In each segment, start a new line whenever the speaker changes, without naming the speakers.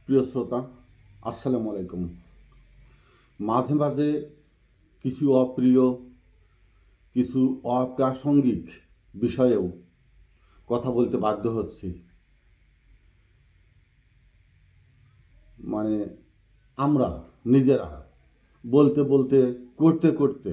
প্রিয় শ্রোতা, আসসালামু আলাইকুম। মাঝে মাঝে কিছু অপ্রিয়, কিছু অপ্রাসঙ্গিক বিষয়েও কথা বলতে বাধ্য হচ্ছি। মানে আমরা নিজেরা বলতে বলতে, করতে করতে,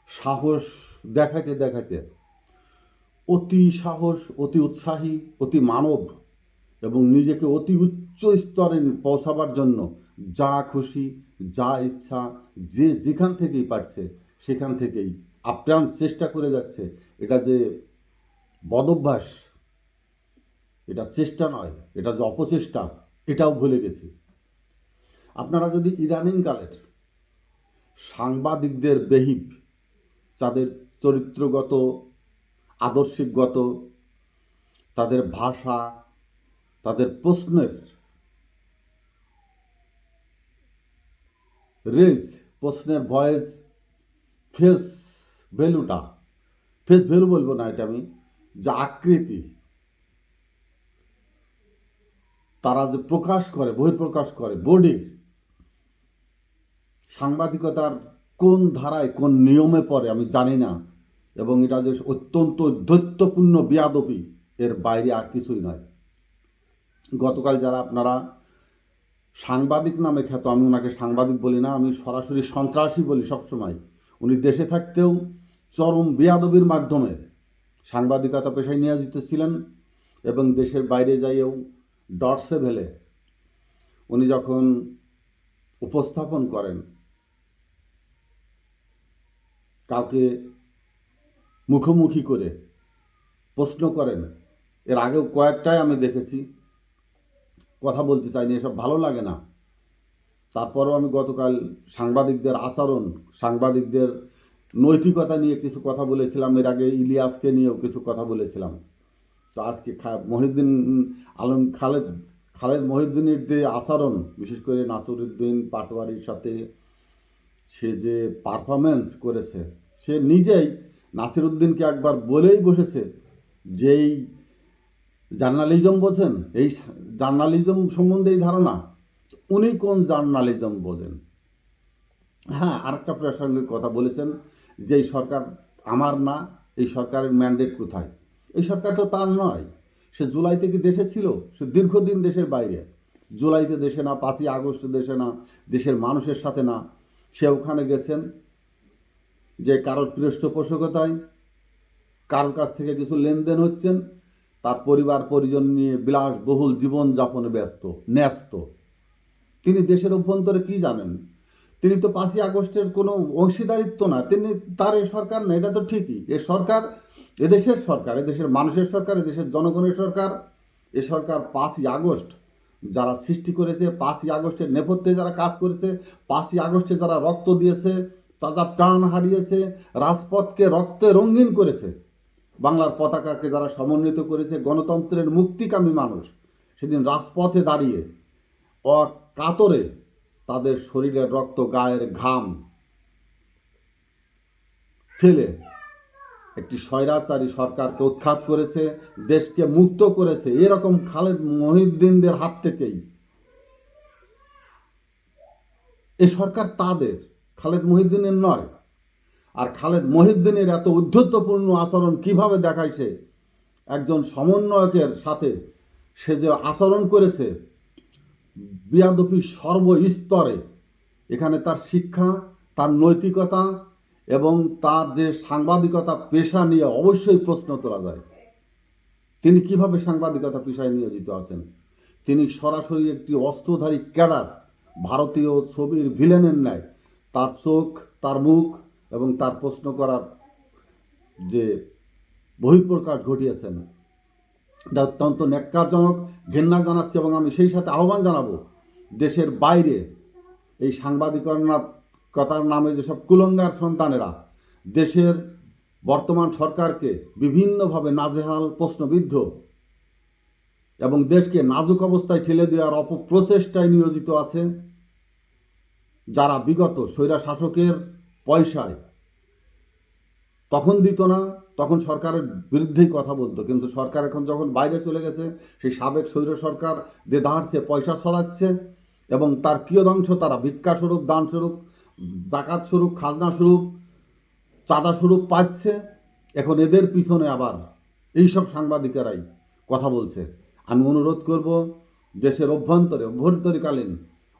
সাহস দেখাতে দেখাতে, অতি সাহস, অতি উৎসাহী, অতি মানব এবং নিজেকে অতি উচ্চ স্তরে পৌঁছাবার জন্য যা খুশি, যা ইচ্ছা, যে যেখান থেকেই পারছে সেখান থেকেই আপ্রাণ চেষ্টা করে যাচ্ছে। এটা যে বদভ্যাস, এটা চেষ্টা নয়, এটা যে অপচেষ্টা, এটাও ভুলে গেছি। আপনারা যদি ইদানিংকালের সাংবাদিকদের বেহিব, যাদের চরিত্রগত, আদর্শিকগত, তাদের ভাষা, তাদের প্রশ্নের রেজ, প্রশ্নের ভয়েস, ফেস ভ্যালুটা, ফেস ভ্যালু বলবো না, এটা আমি, যা আকৃতি তারা যে প্রকাশ করে, বহিঃপ্রকাশ করে বডির, সাংবাদিকতার কোন ধারায় কোন নিয়মে পড়ে আমি জানি না, এবং এটা যে অত্যন্ত দৈত্যপূর্ণ বেয়াদবি, এর বাইরে আর কিছুই নয়। গতকাল যারা আপনারা সাংবাদিক নামে খ্যাত, আমি ওনাকে সাংবাদিক বলি না, আমি সরাসরি সন্ত্রাসী বলি সবসময়। উনি দেশে থাকতেও চরম বেয়াদবির মাধ্যমে সাংবাদিকতা পেশায় নিয়োজিত ছিলেন এবং দেশের বাইরে যাইয়েও ডটসে ভেলে উনি যখন উপস্থাপন করেন, কাউকে মুখোমুখি করে প্রশ্ন করেন, এর আগেও কয়েকটাই আমি দেখেছি, কথা বলতে চাইনি, এসব ভালো লাগে না। তারপরেও আমি গতকাল সাংবাদিকদের আচরণ, সাংবাদিকদের নৈতিকতা নিয়ে কিছু কথা বলেছিলাম, এর আগে ইলিয়াসকে নিয়েও কিছু কথা বলেছিলাম। তো আজকে মহিউদ্দিন আলম খালেদ মহিউদ্দিনের যে আচরণ, বিশেষ করে নাসিরউদ্দিন পাটোয়ারির সাথে সে যে পারফরমেন্স করেছে, সে নিজেই নাসিরউদ্দিনকে একবার বলেই বসেছে যেই জার্নালিজম বোঝেন, এই জার্নালিজম সম্বন্ধে এই ধারণা, উনি কোন জার্নালিজম বোঝেন। হ্যাঁ, আরেকটা প্রাসঙ্গিক কথা বলেছেন যে এই সরকার আমার না, এই সরকারের ম্যান্ডেট কোথায়। এই সরকার তো তার নয়, সে জুলাইতে কি দেশে ছিল? সে দীর্ঘদিন দেশের বাইরে। জুলাইতে দেশে না, 5ই আগস্ট দেশে না, দেশের মানুষের সাথে না। সে ওখানে গেছেন যে কারোর পৃষ্ঠপোষকতায়, কারোর কাছ থেকে কিছু লেনদেন হচ্ছেন, তার পরিবার পরিজন নিয়ে বিলাসবহুল জীবনযাপনে ন্যস্ত। তিনি দেশের অভ্যন্তরে কি জানেন? তিনি তো 5ই আগস্টের কোনো অংশীদারিত্ব না, তিনি, তার এ সরকার না, এটা তো ঠিকই। এ সরকার এদেশের সরকার, এদেশের মানুষের সরকার, এদেশের জনগণের সরকার। এ সরকার 5ই আগস্ট যারা সৃষ্টি করেছে, 5ই আগস্টের নেপথ্যে যারা কাজ করেছে, 5ই আগস্টে যারা রক্ত দিয়েছে, তাজা প্রাণ হারিয়েছে, রাজপথকে রক্তে রঙিন করেছে, বাংলার পতাকাকে যারা সমন্বিত করেছে, গণতন্ত্রের মুক্তিকামী মানুষ সেদিন রাজপথে দাঁড়িয়ে অকাতরে তাদের শরীরের রক্ত, গায়ের ঘাম ফেলে একটি স্বৈরাচারী সরকারকে উৎখাত করেছে, দেশকে মুক্ত করেছে। এরকম খালেদ মহিউদ্দিনদের হাত থেকেই এ সরকার তাদের, খালেদ মহিউদ্দিনের নয়। আর খালেদ মহিউদ্দিনের এত উদ্ধত্যপূর্ণ আচরণ কিভাবে দেখাইছে একজন সমন্বয়কের সাথে, সে যে আচরণ করেছে বেয়াদবি সর্বস্তরে। এখানে তার শিক্ষা, তার নৈতিকতা এবং তার যে সাংবাদিকতা পেশা নিয়ে অবশ্যই প্রশ্ন তোলা যায়। তিনি কিভাবে সাংবাদিকতা পেশায় নিয়োজিত আছেন? তিনি সরাসরি একটি অস্ত্রধারী ক্যাডার, ভারতীয় ছবির ভিলেনের ন্যায় তার চোখ, তার মুখ এবং তার প্রশ্ন করার যে বহিঃপ্রকাশ ঘটিয়েছেন, এটা অত্যন্ত ন্যাক্কারজনক। ঘেন্না জানাচ্ছি এবং আমি সেই সাথে আহ্বান জানাবো দেশের বাইরে এই সাংবাদিকতার নামে যেসব কুলঙ্গার সন্তানেরা দেশের বর্তমান সরকারকে বিভিন্নভাবে নাজেহাল, প্রশ্নবিদ্ধ এবং দেশকে নাজুক অবস্থায় ঠেলে দেওয়ার অপপ্রচেষ্টায় নিয়োজিত আছে, যারা বিগত স্বৈরা শাসকের পয়সায় তখন দিত না, তখন সরকারের বিরুদ্ধেই কথা বলতো, কিন্তু সরকার এখন যখন বাইরে চলে গেছে, সেই সাবেক স্বৈর সরকার যে ধারছে পয়সা ছড়াচ্ছে এবং তার কিয়দাংশ তারা ভিক্ষা স্বরূপ, দান স্বরূপ, জাকাত স্বরূপ, খাজনা স্বরূপ, চাঁদা স্বরূপ পাচ্ছে। এখন এদের পিছনে আবার এইসব সাংবাদিকেরাই কথা বলছে। আমি অনুরোধ করব, দেশের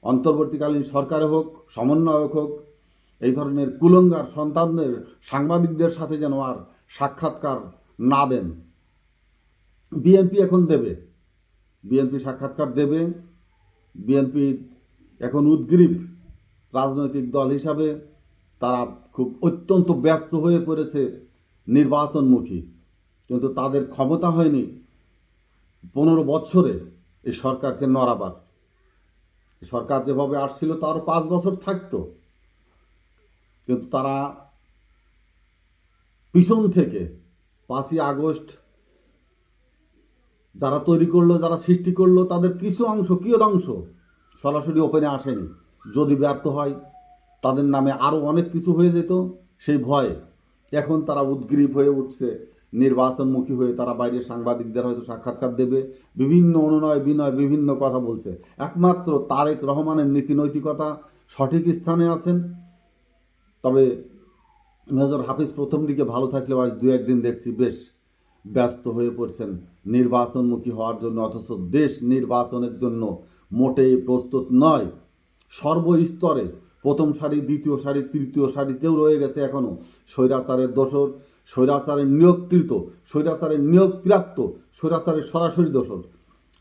অন্তর্বর্তীকালীন সরকারে হোক, সমন্বয়ক হোক, এই ধরনের কুলঙ্গার সন্তানদের সাংবাদিকদের সাথে যেন আর সাক্ষাৎকার না দেন। বিএনপি এখন দেবে, বিএনপি সাক্ষাৎকার দেবে। বিএনপি এখন উদ্গ্রীব রাজনৈতিক দল হিসাবে তারা খুব অত্যন্ত ব্যস্ত হয়ে পড়েছে নির্বাচনমুখী, কিন্তু তাদের ক্ষমতা হয়নি 15 বছরে এই সরকারকে নড়াবার। সরকার যেভাবে আসছিল তারও 5 বছর থাকতো, কিন্তু তারা পিছন থেকে 5ই আগস্ট যারা তৈরি করলো, যারা সৃষ্টি করলো, তাদের কিছু অংশ, কিয়দাংশ সরাসরি ওপেনে আসেনি। যদি ব্যর্থ হয় তাদের নামে আরও অনেক কিছু হয়ে যেত। সেই ভয়ে এখন তারা উদ্গ্রীব হয়ে উঠছে, নির্বাচনমুখী হয়ে তারা বাইরে সাংবাদিকদের হয়তো সাক্ষাৎকার দেবে, বিভিন্ন অনুনয় বিনয় বিভিন্ন কথা বলছে। একমাত্র তারেক রহমানের নীতি নৈতিকতা সঠিক স্থানে আছেন। তবে মেজর হাফিজ প্রথম দিকে ভালো থাকলেও আজ 2-1 দিন দেখছি বেশ ব্যস্ত হয়ে পড়ছেন নির্বাচনমুখী হওয়ার জন্য, অথচ দেশ নির্বাচনের জন্য মোটেই প্রস্তুত নয়। সর্বস্তরে প্রথম সারি, দ্বিতীয় সারি, তৃতীয় সারিতেও রয়ে গেছে এখনও স্বৈরাচারের দোসর, স্বৈরাচারের নিয়োগকৃত, স্বৈরাচারের নিয়োগপ্রাপ্ত, স্বৈরাচারের সরাসরি দোসর।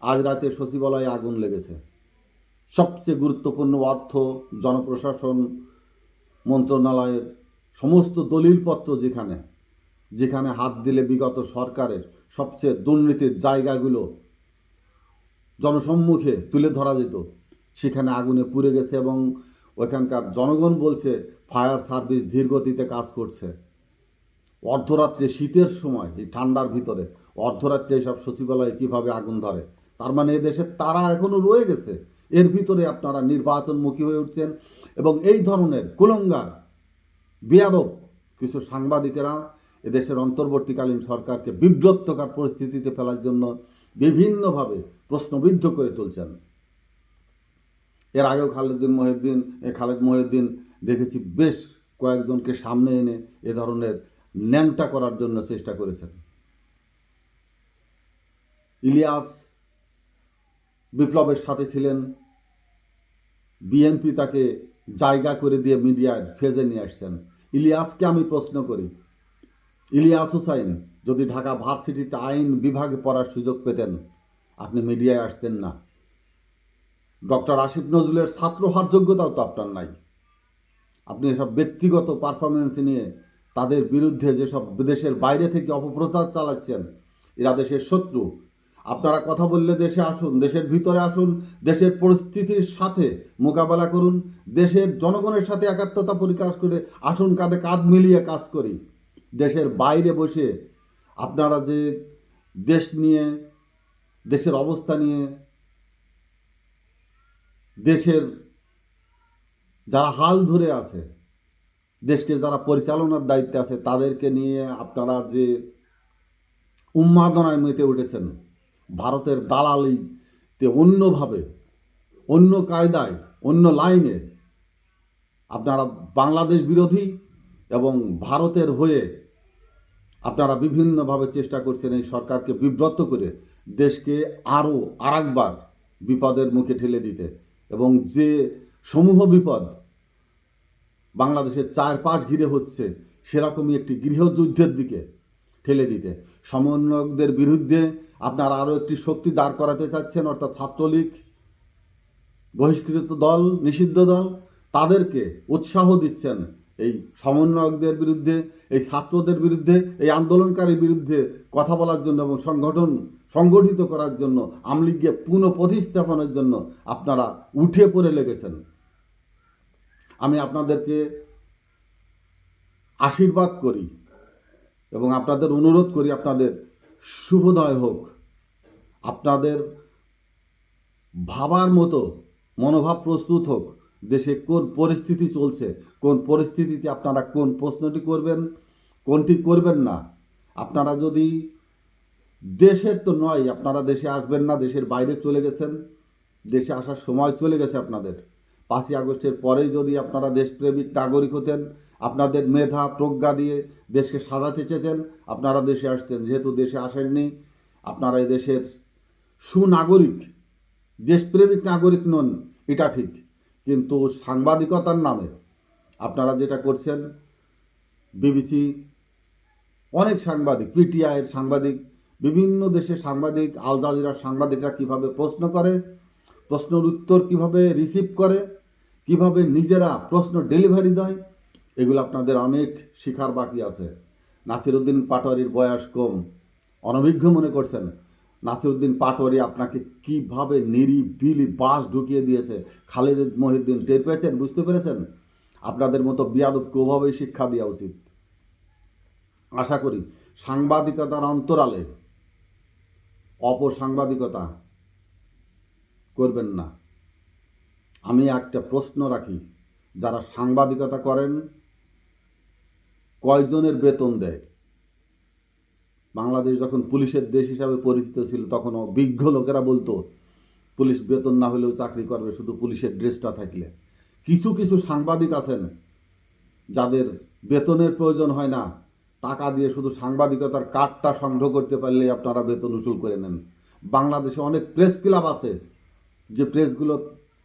আজ রাতে সচিবালয়ে আগুন লেগেছে। সবচেয়ে গুরুত্বপূর্ণ অর্থ জনপ্রশাসন মন্ত্রণালয়ের সমস্ত দলিলপত্র যেখানে যেখানে হাত দিলে বিগত সরকারের সবচেয়ে দুর্নীতির জায়গাগুলো জনসম্মুখে তুলে ধরা যেত, সেখানে আগুনে পুড়ে গেছে। এবং ওইখানকার জনগণ বলছে ফায়ার সার্ভিস ধীরগতিতে কাজ করছে। অর্ধরাত্রে, শীতের সময়, এই ঠান্ডার ভিতরে অর্ধরাত্রে এইসব সচিবালয়ে কীভাবে আগুন ধরে? তার মানে এদেশে তারা এখনও রয়ে গেছে। এর ভিতরে আপনারা নির্বাচনমুখী হয়ে উঠছেন এবং এই ধরনের কুলঙ্গার বেয়াদব কিছু সাংবাদিকেরা এদেশের অন্তর্বর্তীকালীন সরকারকে বিব্রতকর পরিস্থিতিতে ফেলার জন্য বিভিন্নভাবে প্রশ্নবিদ্ধ করে তুলছেন। এর আগেও খালেদ মহিউদ্দিন দেখেছি বেশ কয়েকজনকে সামনে এনে এ ধরনের ন্যাংটা করার জন্য চেষ্টা করেছেন। ইলিয়াস বিপ্লবের সাথে ছিলেন, বিএনপি তাকে জায়গা করে দিয়ে মিডিয়ায় ফেজে নিয়ে আসছেন। ইলিয়াসকে আমি প্রশ্ন করি, ইলিয়াস হুসাইন যদি ঢাকা ভার্সিটিতে আইন বিভাগে পড়ার সুযোগ পেতেন, আপনি মিডিয়ায় আসতেন না। ডক্টর আসিফ নজরুলের ছাত্র হওয়ার যোগ্যতাও তো আপনার নাই। আপনি এসব ব্যক্তিগত পারফরমেন্স নিয়ে তাদের বিরুদ্ধে যেসব দেশের বাইরে থেকে অপপ্রচার চালাচ্ছেন, এরা দেশের শত্রু। আপনারা কথা বললে দেশে আসুন, দেশের ভিতরে আসুন, দেশের পরিস্থিতির সাথে মোকাবেলা করুন, দেশের জনগণের সাথে একাত্মতা পরিকাশ করে আসুন, কাঁধে কাঁধ মিলিয়ে কাজ করি। দেশের বাইরে বসে আপনারা যে দেশ নিয়ে, দেশের অবস্থা নিয়ে, দেশের যারা হাল ধরে আছে, দেশকে যারা পরিচালনার দায়িত্বে আছে, তাদেরকে নিয়ে আপনারা যে উন্মাদনায় মেতে উঠেছেন, ভারতের দালালিতে অন্যভাবে, অন্য কায়দায়, অন্য লাইনে আপনারা বাংলাদেশ বিরোধী এবং ভারতের হয়ে আপনারা বিভিন্নভাবে চেষ্টা করছেন এই সরকারকে বিব্রত করে দেশকে আরও আরেকবার বিপদের মুখে ঠেলে দিতে, এবং যে সমূহ বিপদ বাংলাদেশের 4-5 ঘিরে হচ্ছে, সেরকমই একটি গৃহযুদ্ধের দিকে ঠেলে দিতে। সমন্বয়কদের বিরুদ্ধে আপনারা আরও একটি শক্তি দাঁড় করাতে চাচ্ছেন, অর্থাৎ ছাত্রলীগ, বহিষ্কৃত দল, নিষিদ্ধ দল, তাদেরকে উৎসাহ দিচ্ছেন এই সমন্বয়কদের বিরুদ্ধে, এই ছাত্রদের বিরুদ্ধে, এই আন্দোলনকারীর বিরুদ্ধে কথা বলার জন্য এবং সংগঠিত করার জন্য, আওয়ামী লীগকে পুনঃপ্রতিস্থাপনের জন্য আপনারা উঠে পড়ে লেগেছেন। আমি আপনাদেরকে আশীর্বাদ করি এবং আপনাদের অনুরোধ করি, আপনাদের শুভোদয় হোক। আপনাদের ভাবার মতো মনোভাব প্রস্তুত হোক। দেশে কোন পরিস্থিতি চলছে, কোন পরিস্থিতিতে আপনারা কোন প্রশ্নটি করবেন, কোনটি করবেন না, আপনারা যদি দেশের তো নয়, আপনারা দেশে আসবেন না, দেশের বাইরে চলে গেছেন, দেশে আসার সময় চলে গেছে আপনাদের। 5ই আগস্টের পরেই যদি আপনারা দেশপ্রেমিক নাগরিক হতেন, আপনাদের মেধা প্রজ্ঞা দিয়ে দেশকে সাজাতে চেতেন, আপনারা দেশে আসতেন। যেহেতু দেশে আসেননি, আপনারা এই দেশের সুনাগরিক, দেশপ্রেমিক নাগরিক নন, এটা ঠিক। কিন্তু সাংবাদিকতার নামে আপনারা যেটা করছেন, বিবিসি, অনেক সাংবাদিক, পিটিআইয়ের সাংবাদিক, বিভিন্ন দেশের সাংবাদিক, আল জাজিরার সাংবাদিকরা কীভাবে প্রশ্ন করে, প্রশ্নের উত্তর কীভাবে রিসিভ করে, কিভাবে নিজেরা প্রশ্ন ডেলিভারি দেয়, এগুলো আপনাদের অনেক শেখার বাকি আছে। নাসিরউদ্দিন পাটোয়ারির বয়স কম, অনভিজ্ঞ মনে করছেন। নাসিরউদ্দিন পাটোয়ারি আপনাকে কিভাবে নিরিবিলি বাস ঢুকিয়ে দিয়েছে, খালেদ মহিউদ্দিন টের পেয়েছেন, বুঝতে পেরেছেন? আপনাদের মতো বিয়াদবকে ওভাবেই শিক্ষা দেওয়া উচিত। আশা করি সাংবাদিকতার অন্তরালে অপসাংবাদিকতা করবেন না। আমি একটা প্রশ্ন রাখি, যারা সাংবাদিকতা করেন কয়জনের বেতন দেয়? বাংলাদেশ যখন পুলিশের দেশ হিসাবে পরিচিত ছিল, তখনও বিজ্ঞ লোকেরা বলতো পুলিশ বেতন না হলেও চাকরি করবে, শুধু পুলিশের ড্রেসটা থাকলে। কিছু কিছু সাংবাদিক আছেন যাদের বেতনের প্রয়োজন হয় না, টাকা দিয়ে শুধু সাংবাদিকতার কার্ডটা সংগ্রহ করতে পারলেই আপনারা বেতন উসুল করে নেন। বাংলাদেশে অনেক প্রেস ক্লাব আছে, যে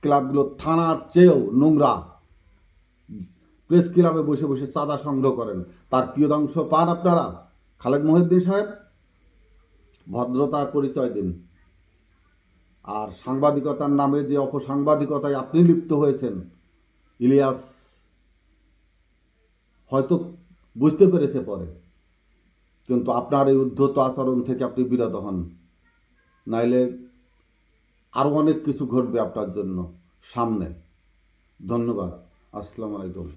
ক্লাবগুলো থানার চেয়েও নোংরা। প্রেস ক্লাবে বসে বসে চাঁদা সংগ্রহ করেন, তার কিয়দাংশ পান আপনারা? খালেদ মহিউদ্দিন সাহেব, ভদ্রতার পরিচয় দিন। আর সাংবাদিকতার নামে যে অপসাংবাদিকতায় আপনি লিপ্ত হয়েছেন, ইলিয়াস হয়তো বুঝতে পেরেছে পরে, কিন্তু আপনার এই উদ্ধত আচরণ থেকে আপনি বিরত হন, নাইলে আরও অনেক কিছু ঘটবে আপনার জন্য সামনে। ধন্যবাদ। আসসালামু আলাইকুম।